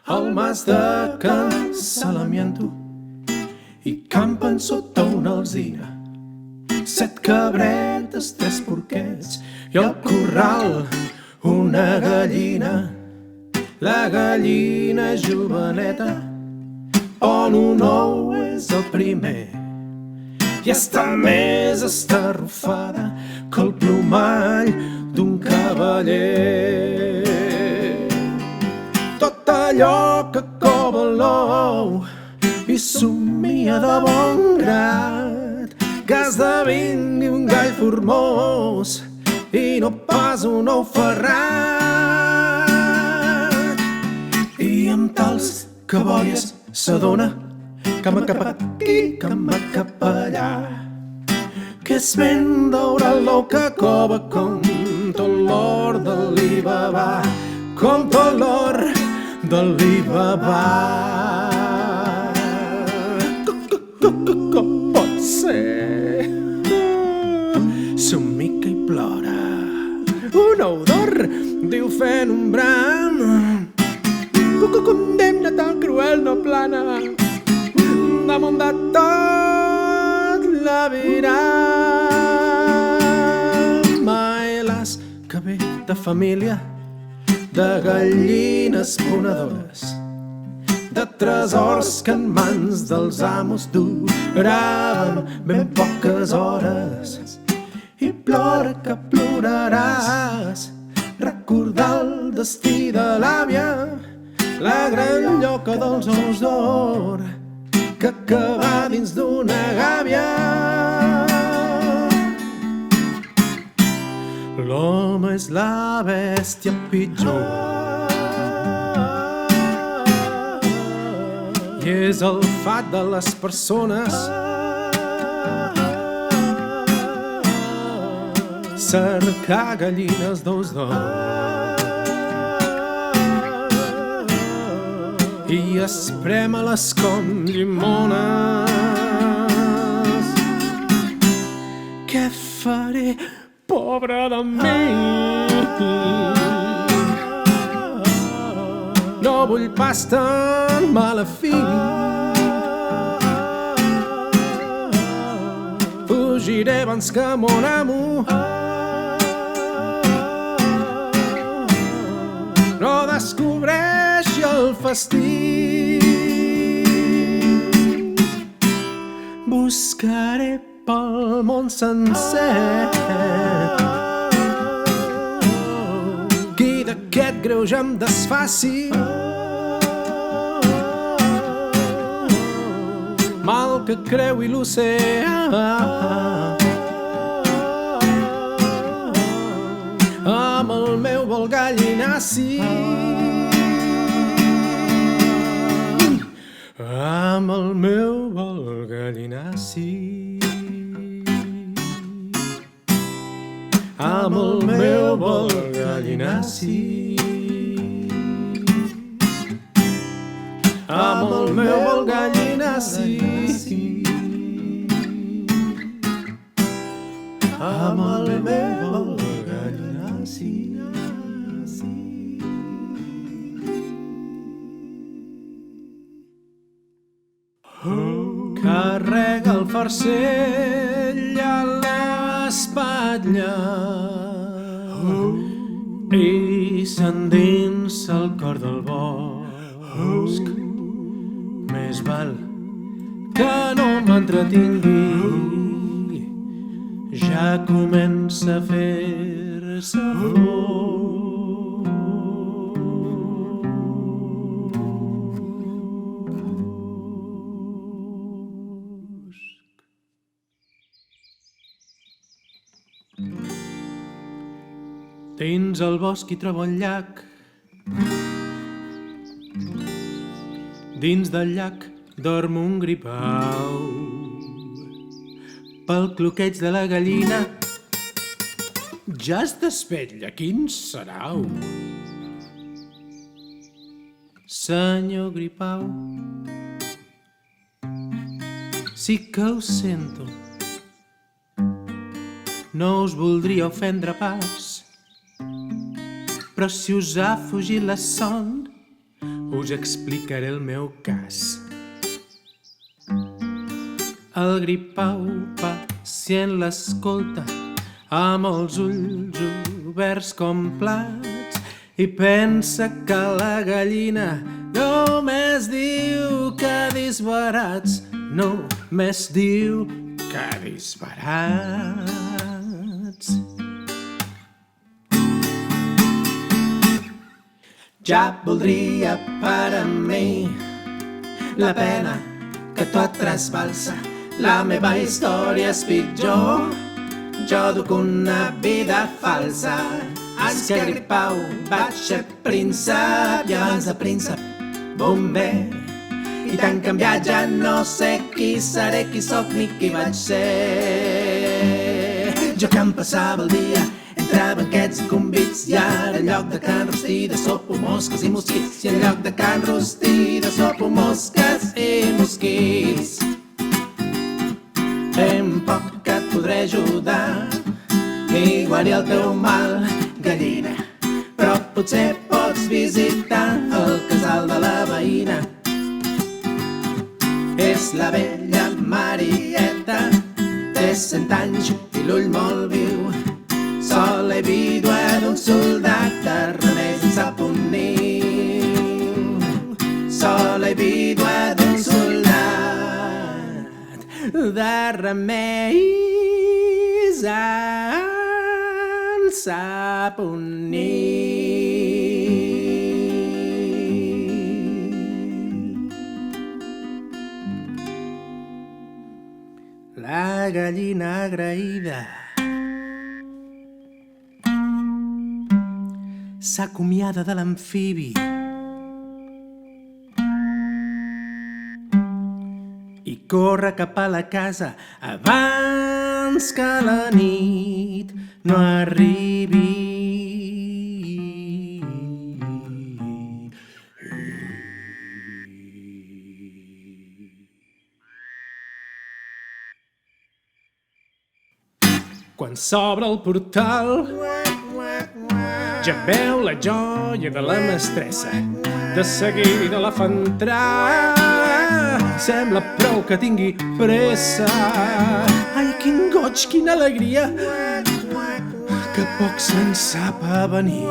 al mas de Can Salamiento i campen sota una alzina 7 cabretes, 3 porquets i al corral una gallina. La gallina joveneta on un ou és el primer i està més estarrufada que el plomall d'un cavaller. Tot allò que cova l'ou i somia de bon grat que esdevingui un gall formós i no pas un ou ferrat. I amb tals cabòries s'adona cama cap aquí, cama cap allà, que és ben daurat l'ou que cova com tot l'or de l'Alibaba, com tot l'or de l'Alibaba. Com pot ser? Somica i plora un ou d'or, diu fent un bram, condemna tan cruel no plana damunt de tot la vida. Mai les que ve de família de gallines ponedores, de tresors que en mans dels amos duraven ben poques hores. I plora que ploraràs recordar el destí de l'àvia, la gran lloca dels ous d'or que acaba dins d'una gàbia. L'home és la bèstia pitjor i és el fat de les persones cercar gallines d'ous d'or i esprema-les com llimones. Què faré, pobre de mi? No vull pas tan mala fi. Fugiré abans que mon amo no descobreixi el festí. Buscaré pel món sencer qui d'aquest greuge em desfaci, mal que creui l'oceà amb el meu vol gallinaci, amb el meu vol gallinaci, amb el meu vol gallinaci, amb el meu vol gallinaci, amb el meu vol gallinaci. Carrega el farcell a l'espatlla i s'endinsa el cor del bosc. Més val que no m'entretingui, ja comença a fer-se fosc. Dins el bosc hi trobo un llac. Dins del llac dorm un gripau. Pel cloqueig de la gallina ja es desvetlla, quin sarau. Senyor gripau, sí que ho sento, no us voldria ofendre pas, però si us ha fugit la son, us explicaré el meu cas. El gripau pacient l'escolta amb els ulls oberts com plats i pensa que la gallina només diu que disbarats, només diu que disbarats. Ja voldria per a mi la pena que tot trasbalsa. La meva història és pitjor. Jo duc una vida falsa. Esgarripau, vaig ser príncep i abans de príncep, bomber. I tan canviat ja no sé qui seré, qui sóc ni qui vaig ser. Jo que em passava el dia entre banquets i convits i ara en lloc de can Rostida sopo mosques i mosquits. I en lloc de can Rostida sopo mosques i mosquits. Ben poc que et podré ajudar ni guarir el teu mal, gallina, però potser pots visitar el casal de la veïna. És la vella Marieta, té 100 anys i l'ull molt viu, sola i vídua d'un soldat de remeis en sap un niu. Sola i vídua d'un soldat de remeis en sap un niu. La gallina agraïda s'acomiada de l'amfibi i corre cap a la casa abans que la nit no arribi. Quan s'obre el portal ja veu la joia de la mestressa. De seguida la fa entrar, sembla prou que tingui pressa. Ai, quin goig, quina alegria, que poc se'n sap a venir.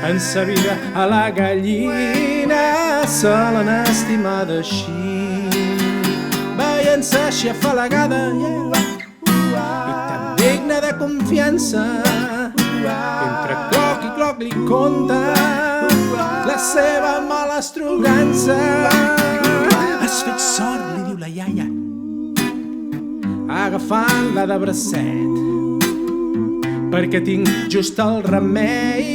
En sa vida a la gallina se l'han estimat així, veient-se així afalagada i tan digna de confiança. Entre cloc i cloc li conta la seva mala estrugança. Has fet sort, li diu la iaia, agafant-la de bracet, perquè tinc just el remei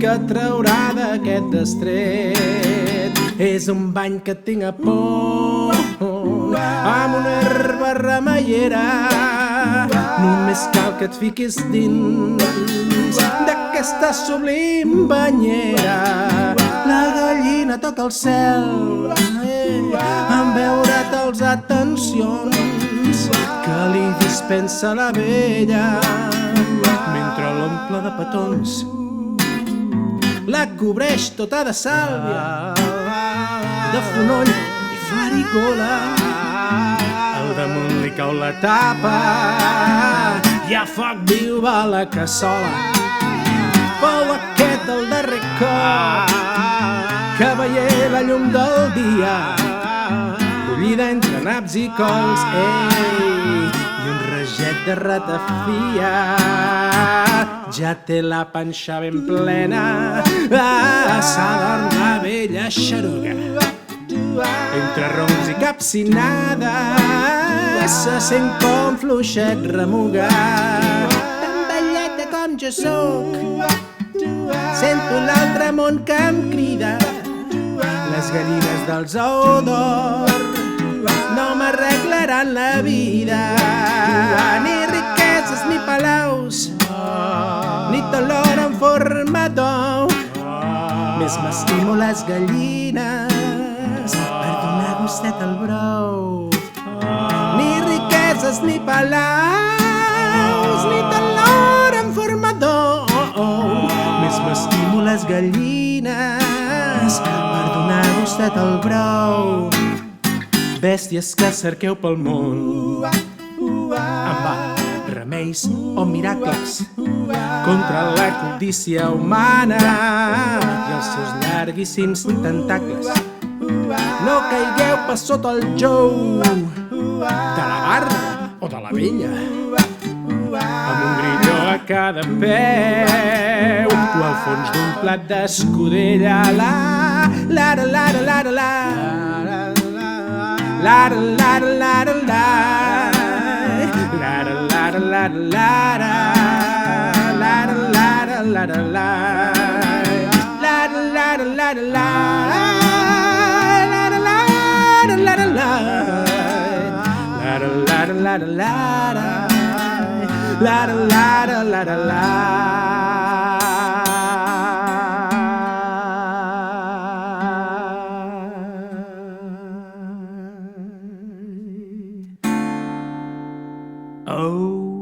que traurà d'aquest destret. És un bany que tinc a por amb una herba remeiera. Només cal que et fiquis dins d'aquesta sublim banyera. La gallina toca el cel en veure't els atencions que li dispensa la vella, mentre l'omple de petons la cobreix tota de sàlvia, de fonoll i farigola. Al damunt li cau la tapa i a foc viu va la cassola. Fou aquest el darrer cop que veié la llum del dia, collida entre naps i cols, i un raget de ratafia. Ja té la panxa ben plena, s'ha la vella xaruga. Entre roncs i capcinades se sent com fluixet remugar. Tan velleta com jo sóc, sento l'altre món que em crida. Les gallines dels ous d'or no m'arreglaran la vida. Ni riqueses ni palaus, ni tot l'or en forma d'ou. Més m'estimo les gallines per donar gustet al brou. Ni riqueses ni palaus, ni tot l'or en forma d'ou. Més m'estimo les gallines cames per donar gustet al brou. Bèsties que cerqueu pel món amb va, remeis o miracles contra la codícia humana i els seus llarguíssims tentacles. No caigueu per sota el jou de la barra o de la vella, amb un grilló a cada peu o al fons d'un plat d'escudella. La la la la la la la la la la la la la la la Oh